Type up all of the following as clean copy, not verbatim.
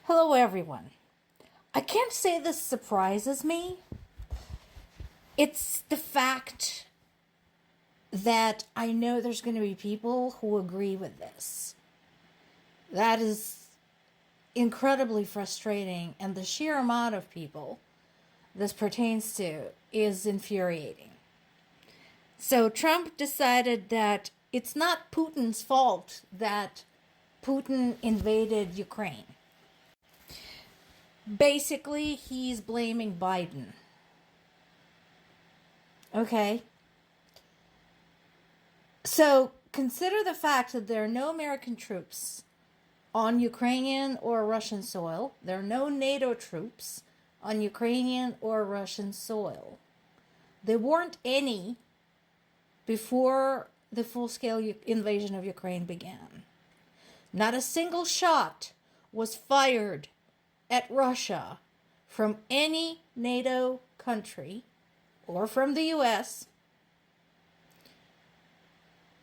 Hello, everyone. I can't say this surprises me. It's the fact that I know there's going to be people who agree with this. That is incredibly frustrating, and the sheer amount of people this pertains to is infuriating. So Trump decided that it's not Putin's fault that Putin invaded Ukraine. Basically, he's blaming Biden. Okay? So consider the fact that there are no American troops on Ukrainian or Russian soil. There are no NATO troops on Ukrainian or Russian soil. There weren't any before the full-scale invasion of Ukraine began. Not a single shot was fired at Russia from any NATO country or from the US.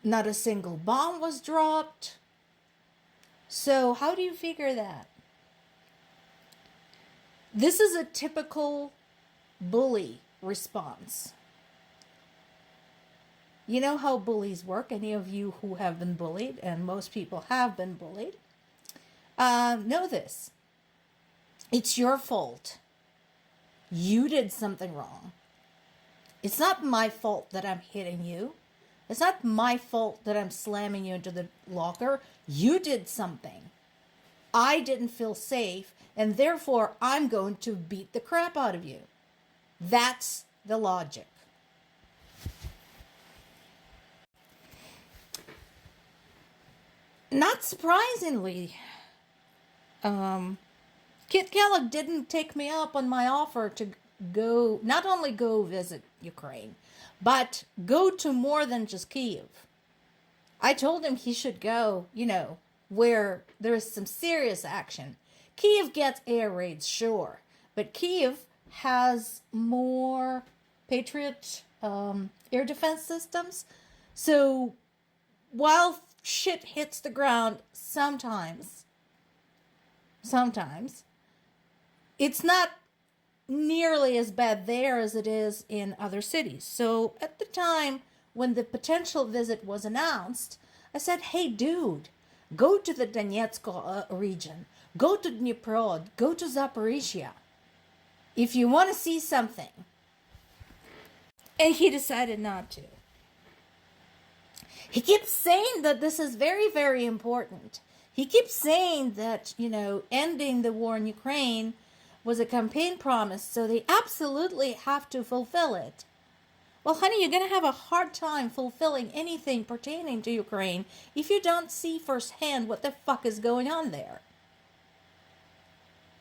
Not a single bomb was dropped. So how do you figure that? This is a typical bully response. You know how bullies work. Any of you who have been bullied, and most people have been bullied, know this. It's your fault. You did something wrong. It's not my fault that I'm hitting you. It's not my fault that I'm slamming you into the locker. You did something. I didn't feel safe, and therefore I'm going to beat the crap out of you. That's the logic. Not surprisingly, Kit Kellogg didn't take me up on my offer to go, not only go visit Ukraine, but go to more than just Kyiv. I told him he should go, where there is some serious action. Kyiv gets air raids, sure, but Kyiv has more Patriot air defense systems. So while shit hits the ground sometimes, it's not nearly as bad there as it is in other cities. So at the time when the potential visit was announced, I said, hey, dude, go to the Donetsk region, go to Dnipro, go to Zaporizhzhya, if you want to see something. And he decided not to. He keeps saying that this is very, very important. He keeps saying that, ending the war in Ukraine was a campaign promise, so they absolutely have to fulfill it. Well, honey, you're going to have a hard time fulfilling anything pertaining to Ukraine if you don't see firsthand what the fuck is going on there.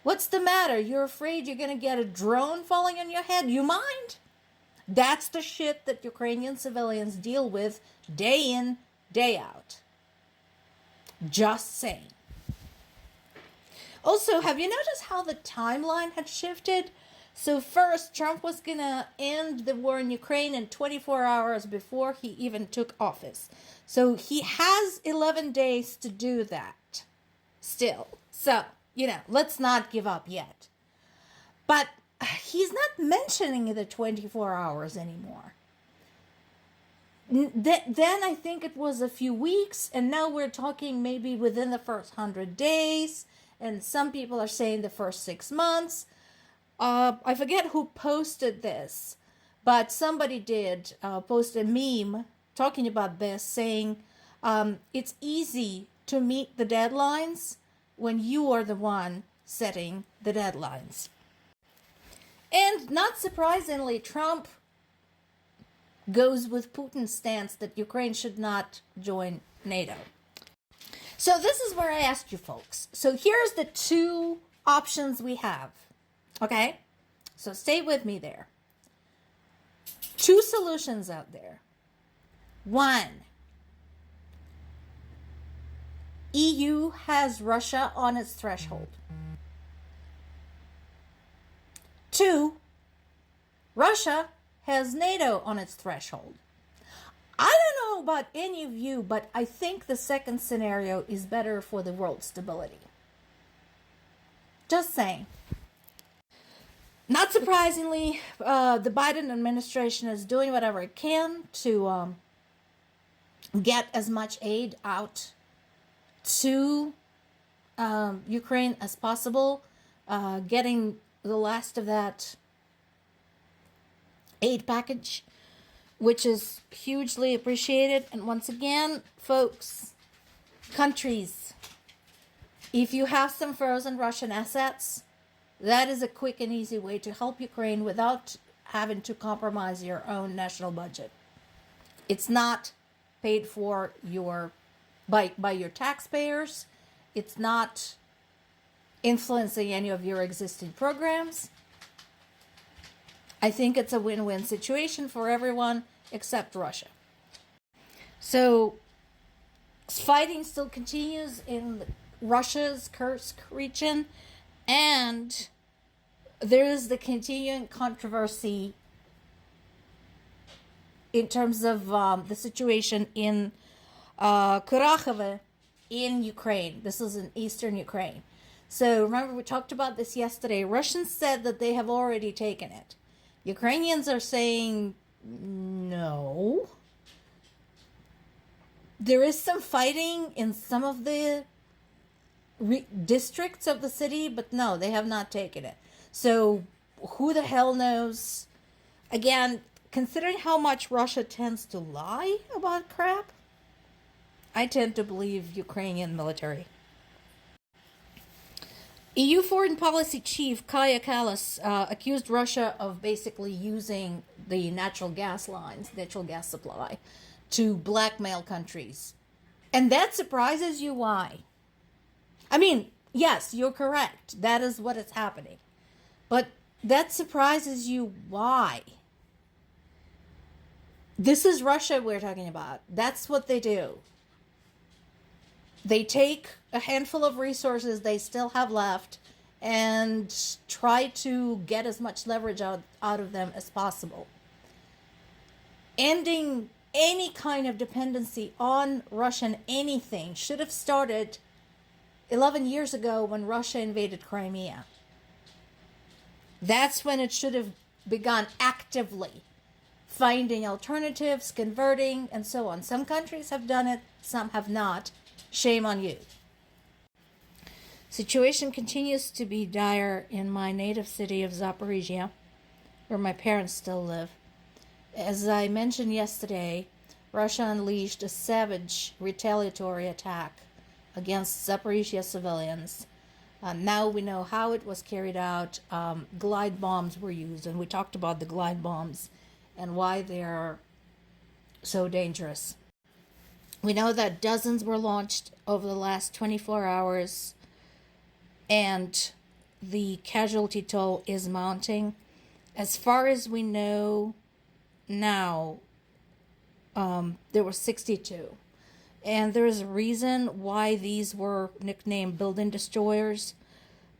What's the matter? You're afraid you're going to get a drone falling on your head? You mind? That's the shit that Ukrainian civilians deal with day in, day out. Just saying. Also, have you noticed how the timeline had shifted? So first, Trump was going to end the war in Ukraine in 24 hours before he even took office. So he has 11 days to do that still. So, let's not give up yet. But he's not mentioning the 24 hours anymore. Then I think it was a few weeks, and now we're talking maybe within the first 100 days, and some people are saying the first 6 months. I forget who posted this, but somebody did post a meme talking about this, saying it's easy to meet the deadlines when you are the one setting the deadlines. And not surprisingly, Trump goes with Putin's stance that Ukraine should not join NATO. So this is where I asked you folks. So here's the two options we have. Okay? So stay with me there. Two solutions out there. One, EU has Russia on its threshold. Two, Russia has NATO on its threshold. I don't know about any of you, but I think the second scenario is better for the world's stability. Just saying. Not surprisingly, the Biden administration is doing whatever it can to get as much aid out to Ukraine as possible, getting the last of that aid package, which is hugely appreciated. And once again, folks, countries, if you have some frozen Russian assets, that is a quick and easy way to help Ukraine without having to compromise your own national budget. It's not paid for by your taxpayers. It's not influencing any of your existing programs. I think it's a win-win situation for everyone except Russia. So fighting still continues in Russia's Kursk region, and there is the continuing controversy in terms of the situation in Kurakhove in Ukraine. This is in eastern Ukraine. So remember, we talked about this yesterday. Russians said that they have already taken it. Ukrainians are saying no. There is some fighting in some of the districts of the city, but no, they have not taken it. So who the hell knows? Again, considering how much Russia tends to lie about crap, I tend to believe Ukrainian military. EU Foreign Policy Chief Kaja Kallas accused Russia of basically using the natural gas supply to blackmail countries. And that surprises you. Why? I mean, yes, you're correct. That is what is happening. But that surprises you. Why? This is Russia we're talking about. That's what they do. They take a handful of resources they still have left and try to get as much leverage out of them as possible. Ending any kind of dependency on Russian anything should have started 11 years ago when Russia invaded Crimea. That's when it should have begun actively finding alternatives, converting, and so on. Some countries have done it, some have not. Shame on you. Situation continues to be dire in my native city of Zaporizhzhya, where my parents still live. As I mentioned yesterday, Russia unleashed a savage retaliatory attack against Zaporizhzhya civilians. Now we know how it was carried out. Glide bombs were used, and we talked about the glide bombs and why they are so dangerous. We know that dozens were launched over the last 24 hours, and the casualty toll is mounting. As far as we know now, there were 62. And there is a reason why these were nicknamed building destroyers,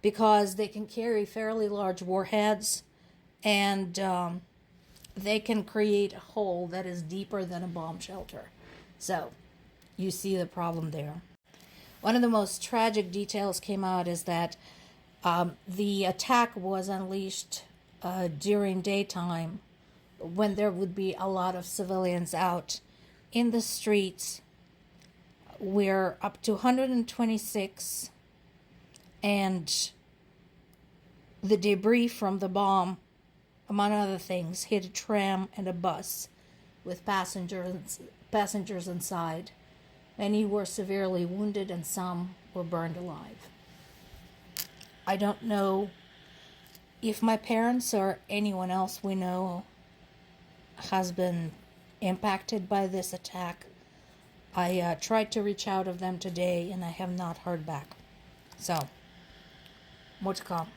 because they can carry fairly large warheads, and they can create a hole that is deeper than a bomb shelter. So you see the problem there. One of the most tragic details came out is that the attack was unleashed during daytime, when there would be a lot of civilians out in the streets. We're up to 126, and the debris from the bomb, among other things, hit a tram and a bus with passengers inside. Many were severely wounded and some were burned alive. I don't know if my parents or anyone else we know has been impacted by this attack. I tried to reach out of them today and I have not heard back. So, more to come.